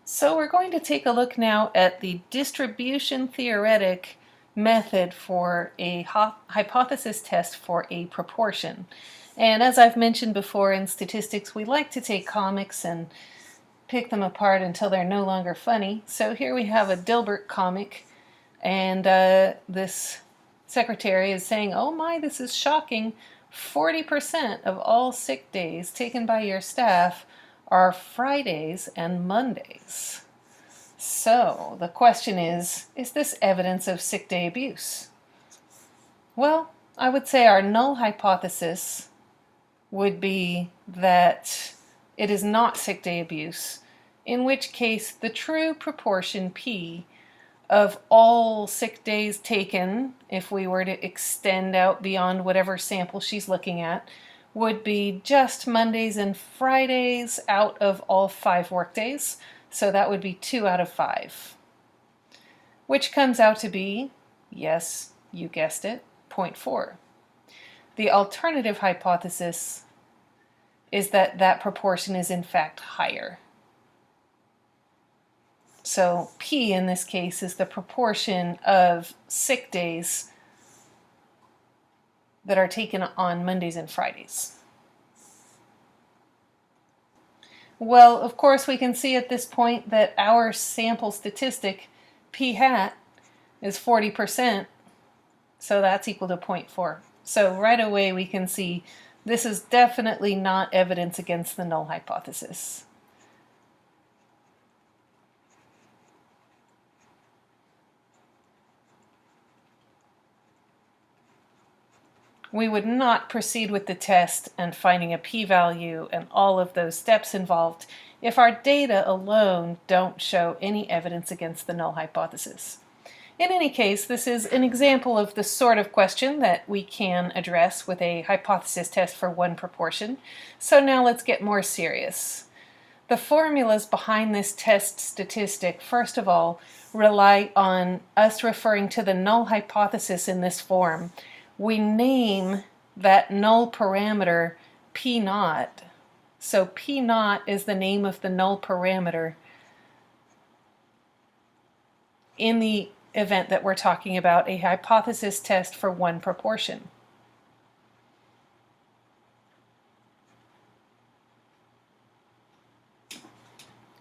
So we're going to take a look now at the distribution theoretic method for a hypothesis test for a proportion. And as I've mentioned before in statistics, we like to take comics and pick them apart until they're no longer funny. So here we have a Dilbert comic, and this secretary is saying, "Oh my, this is shocking. 40% of all sick days taken by your staff are Fridays and Mondays." So the question is this evidence of sick day abuse? Well, I would say our null hypothesis would be that it is not sick day abuse, in which case the true proportion P of all sick days taken, if we were to extend out beyond whatever sample she's looking at, would be just Mondays and Fridays out of all 5 workdays. So that would be 2 out of 5, which comes out to be, yes, you guessed it, 0.4. The alternative hypothesis is that that proportion is in fact higher. So P in this case is the proportion of sick days that are taken on Mondays and Fridays. Well, of course, we can see at this point that our sample statistic, P hat, is 40%, so that's equal to 0.4. So right away we can see this is definitely not evidence against the null hypothesis. We would not proceed with the test and finding a p-value and all of those steps involved if our data alone don't show any evidence against the null hypothesis. In any case, this is an example of the sort of question that we can address with a hypothesis test for one proportion. So now let's get more serious. The formulas behind this test statistic, first of all, rely on us referring to the null hypothesis in this form. We name that null parameter P naught. So P naught is the name of the null parameter in the event that we're talking about a hypothesis test for one proportion.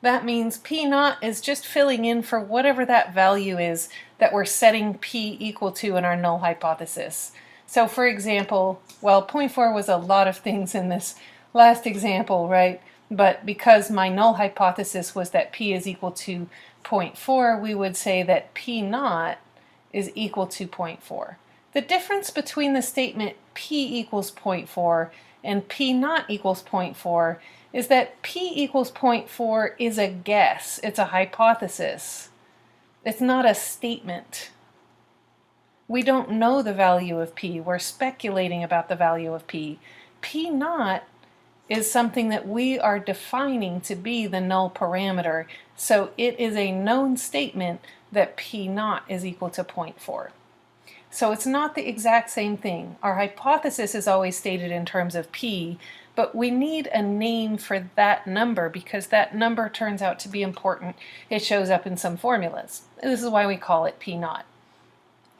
That means P naught is just filling in for whatever that value is that we're setting P equal to in our null hypothesis. So for example, well, 0.4 was a lot of things in this last example, right? But because my null hypothesis was that P is equal to 0.4, we would say that P naught is equal to 0.4. The difference between the statement P equals 0.4 and P naught equals 0.4 is that P equals 0.4 is a guess. It's a hypothesis. It's not a statement. We don't know the value of P. We're speculating about the value of P. P naught is something that we are defining to be the null parameter. So it is a known statement that P naught is equal to 0.4. So it's not the exact same thing. Our hypothesis is always stated in terms of P, but we need a name for that number because that number turns out to be important. It shows up in some formulas. This is why we call it P naught.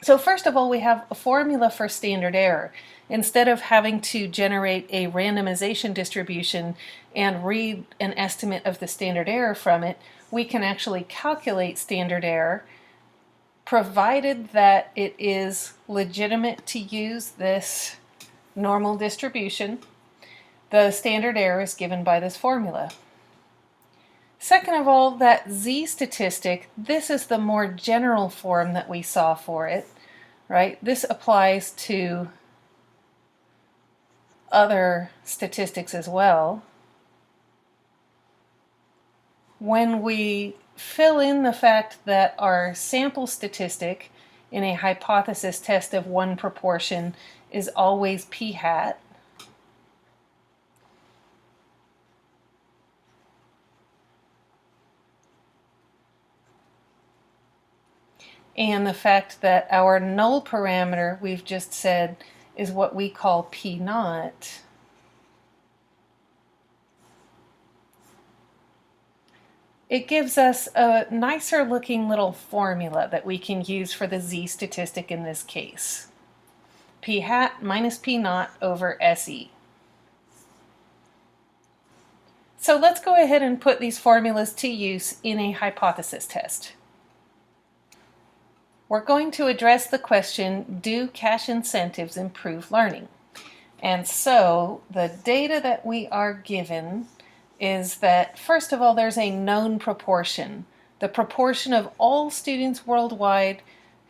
So first of all, we have a formula for standard error. Instead of having to generate a randomization distribution and read an estimate of the standard error from it, we can actually calculate standard error provided that it is legitimate to use this normal distribution. The standard error is given by this formula. Second of all, that z statistic, this is the more general form that we saw for it, right? This applies to other statistics as well. When we fill in the fact that our sample statistic in a hypothesis test of one proportion is always P hat, and the fact that our null parameter, we've just said, is what we call P naught, it gives us a nicer looking little formula that we can use for the z statistic in this case. P hat minus P naught over SE. So let's go ahead and put these formulas to use in a hypothesis test. We're going to address the question, do cash incentives improve learning? And so the data that we are given is that, first of all, there's a known proportion. The proportion of all students worldwide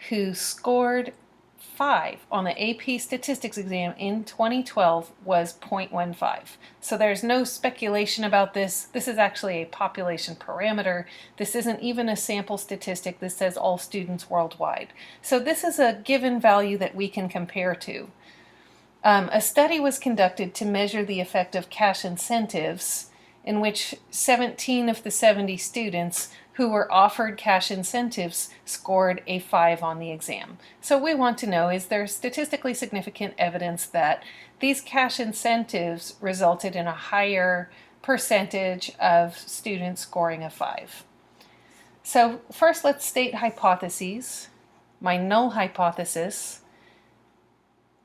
who scored 5 on the AP statistics exam in 2012 was 0.15. So there's no speculation about this. This is actually a population parameter. This isn't even a sample statistic. This says all students worldwide. So this is a given value that we can compare to. A study was conducted to measure the effect of cash incentives, in which 17 of the 70 students who were offered cash incentives scored a 5 on the exam. So we want to know, is there statistically significant evidence that these cash incentives resulted in a higher percentage of students scoring a 5? So first let's state hypotheses. My null hypothesis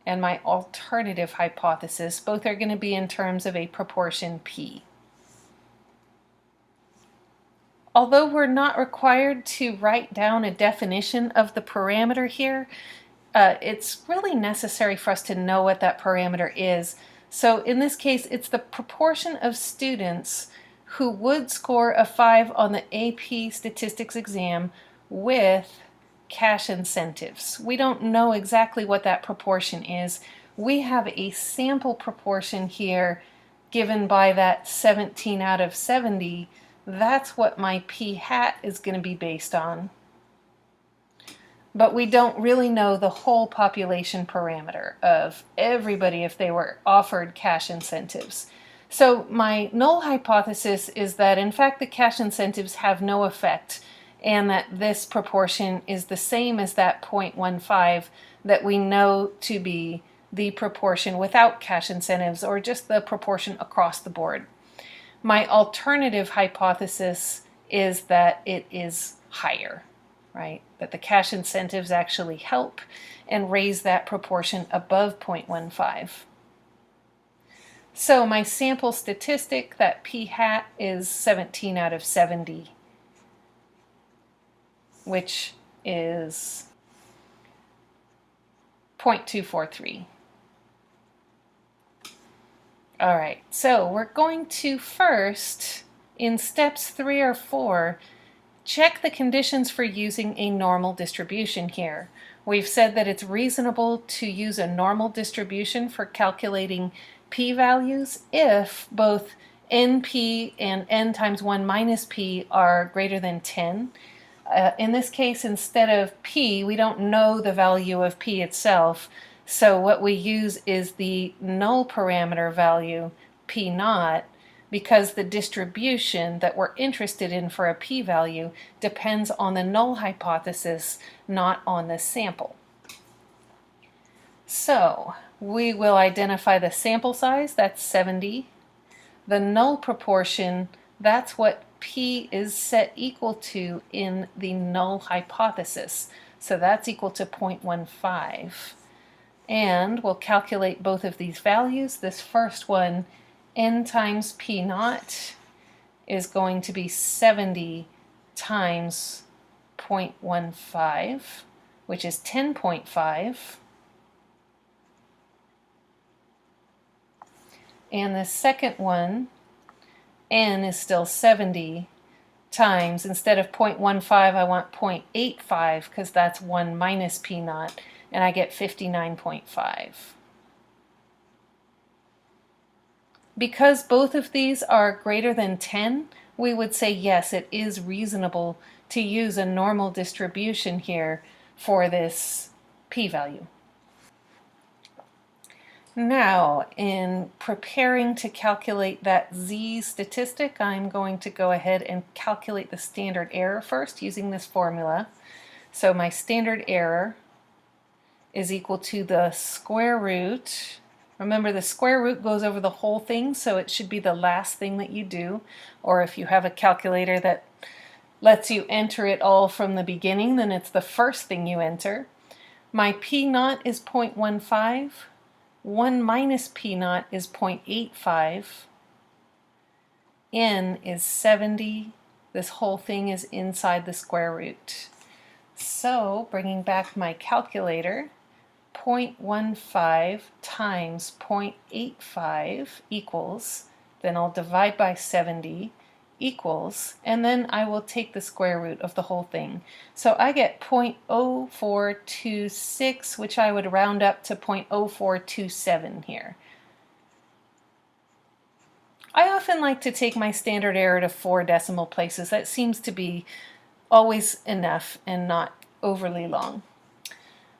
and my alternative hypothesis, both are going to be in terms of a proportion P. Although we're not required to write down a definition of the parameter here, it's really necessary for us to know what that parameter is. So in this case, it's the proportion of students who would score a 5 on the AP statistics exam with cash incentives. We don't know exactly what that proportion is. We have a sample proportion here given by that 17 out of 70. That's what my P hat is going to be based on. But we don't really know the whole population parameter of everybody if they were offered cash incentives. So my null hypothesis is that in fact the cash incentives have no effect, and that this proportion is the same as that 0.15 that we know to be the proportion without cash incentives, or just the proportion across the board. My alternative hypothesis is that it is higher, right? That the cash incentives actually help and raise that proportion above 0.15. So my sample statistic, that P hat, is 17 out of 70, which is 0.243. All right, so we're going to first, in steps 3 or 4, check the conditions for using a normal distribution here. We've said that it's reasonable to use a normal distribution for calculating p-values if both np and n times 1 minus p are greater than 10. In this case, instead of p, we don't know the value of p itself. So what we use is the null parameter value, P naught, because the distribution that we're interested in for a p-value depends on the null hypothesis, not on the sample. So we will identify the sample size, that's 70. The null proportion, that's what p is set equal to in the null hypothesis. So that's equal to 0.15. And we'll calculate both of these values. This first one, n times P naught, is going to be 70 times 0.15, which is 10.5. And the second one, n, is still 70 times, instead of 0.15, I want 0.85 because that's 1 minus P naught, and I get 59.5. Because both of these are greater than 10, we would say yes, it is reasonable to use a normal distribution here for this p-value. Now, in preparing to calculate that z statistic, I'm going to go ahead and calculate the standard error first using this formula. So my standard error is equal to the square root. Remember, the square root goes over the whole thing, so it should be the last thing that you do. Or if you have a calculator that lets you enter it all from the beginning, then it's the first thing you enter. My P naught is 0.15. 1 minus P naught is 0.85. N is 70. This whole thing is inside the square root. So, bringing back my calculator, 0.15 times 0.85 equals, then I'll divide by 70, equals, and then I will take the square root of the whole thing. So I get 0.0426, which I would round up to 0.0427 here. I often like to take my standard error to 4 decimal places. That seems to be always enough and not overly long.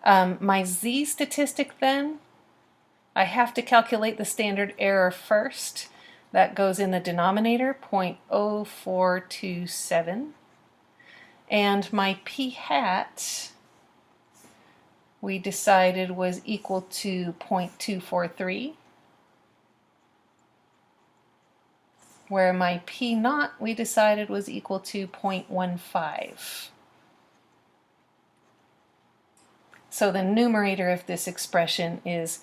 My z statistic then, I have to calculate the standard error first. That goes in the denominator, 0.0427. And my p hat, we decided was equal to 0.243. Where my p naught we decided was equal to 0.15. So the numerator of this expression is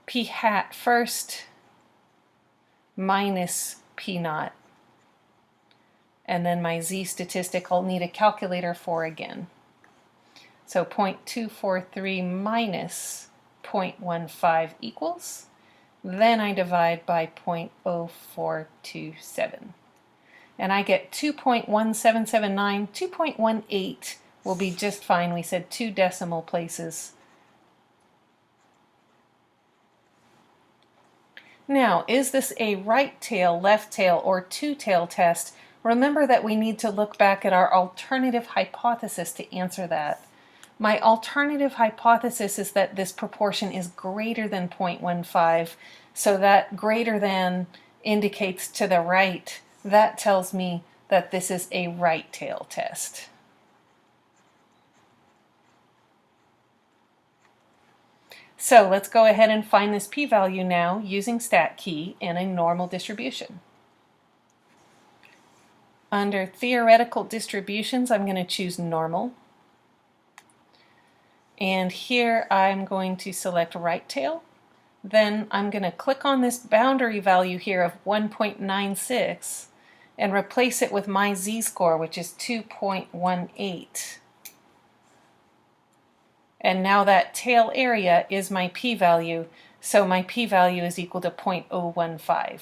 p hat first minus p naught. And then my z statistic I'll need a calculator for again. So 0.243 minus 0.15 equals, then I divide by 0.0427. And I get 2.1779, 2.18 will be just fine. We said 2 decimal places. Now, is this a right tail, left tail, or two-tail test? Remember that we need to look back at our alternative hypothesis to answer that. My alternative hypothesis is that this proportion is greater than 0.15, so that greater than indicates to the right. That tells me that this is a right tail test. So let's go ahead and find this p-value now using StatKey and a normal distribution. Under theoretical distributions, I'm going to choose normal. And here I'm going to select right tail. Then I'm going to click on this boundary value here of 1.96 and replace it with my z-score, which is 2.18. And now that tail area is my p-value, so my p-value is equal to 0.015.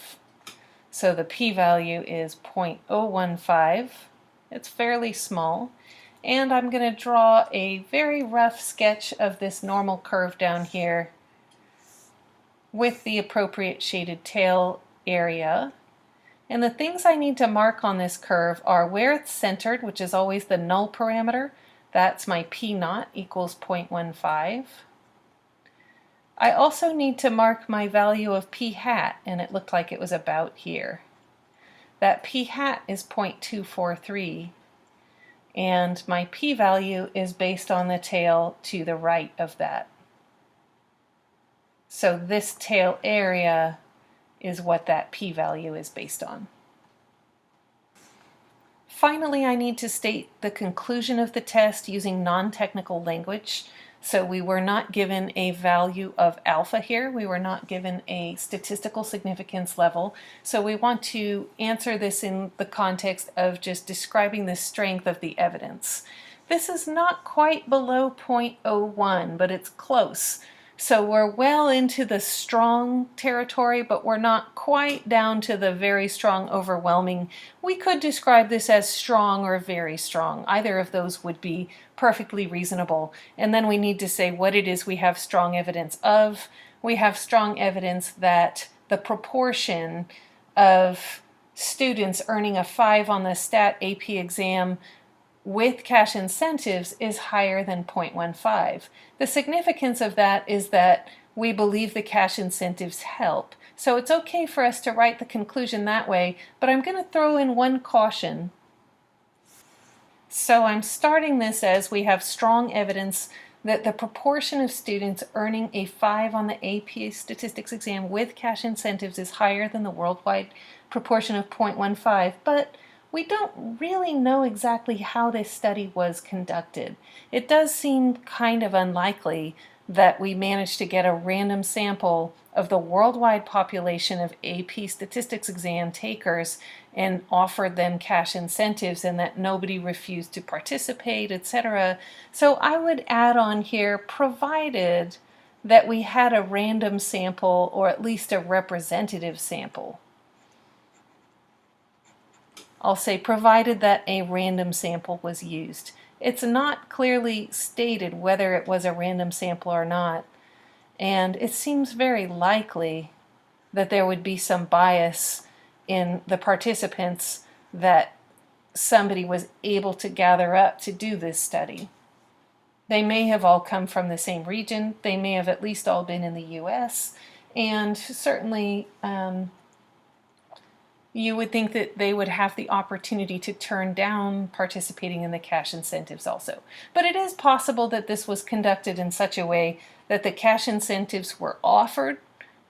So the p-value is 0.015. It's fairly small. And I'm going to draw a very rough sketch of this normal curve down here with the appropriate shaded tail area. And the things I need to mark on this curve are where it's centered, which is always the null parameter. That's my p naught equals 0.15. I also need to mark my value of p hat, and it looked like it was about here. That p hat is 0.243, and my p-value is based on the tail to the right of that. So this tail area is what that p-value is based on. Finally, I need to state the conclusion of the test using non-technical language. So we were not given a value of alpha here. We were not given a statistical significance level. So we want to answer this in the context of just describing the strength of the evidence. This is not quite below 0.01, but it's close. So we're well into the strong territory, but we're not quite down to the very strong, overwhelming. We could describe this as strong or very strong. Either of those would be perfectly reasonable. And then we need to say what it is we have strong evidence of. We have strong evidence that the proportion of students earning a 5 on the STAT AP exam with cash incentives is higher than 0.15. The significance of that is that we believe the cash incentives help. So it's okay for us to write the conclusion that way, but I'm going to throw in one caution. So I'm starting this as we have strong evidence that the proportion of students earning a 5 on the AP statistics exam with cash incentives is higher than the worldwide proportion of 0.15, but we don't really know exactly how this study was conducted. It does seem kind of unlikely that we managed to get a random sample of the worldwide population of AP statistics exam takers and offered them cash incentives and that nobody refused to participate, etc. So I would add on here, provided that we had a random sample or at least a representative sample. I'll say provided that a random sample was used. It's not clearly stated whether it was a random sample or not, and it seems very likely that there would be some bias in the participants that somebody was able to gather up to do this study. They may have all come from the same region, they may have at least all been in the US, and certainly you would think that they would have the opportunity to turn down participating in the cash incentives also. But it is possible that this was conducted in such a way that the cash incentives were offered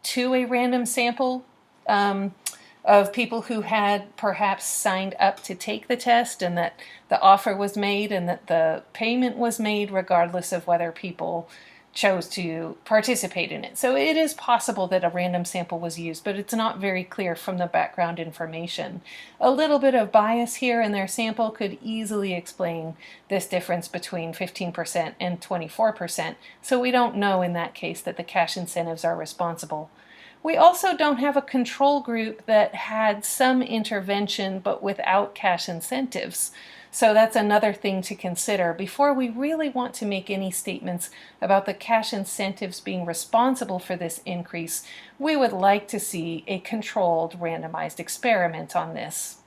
to a random sample of people who had perhaps signed up to take the test, and that the offer was made and that the payment was made regardless of whether people chose to participate in it. So it is possible that a random sample was used, but it's not very clear from the background information. A little bit of bias here in their sample could easily explain this difference between 15% and 24%, so we don't know in that case that the cash incentives are responsible. We also don't have a control group that had some intervention but without cash incentives. So that's another thing to consider before we really want to make any statements about the cash incentives being responsible for this increase. We would like to see a controlled randomized experiment on this.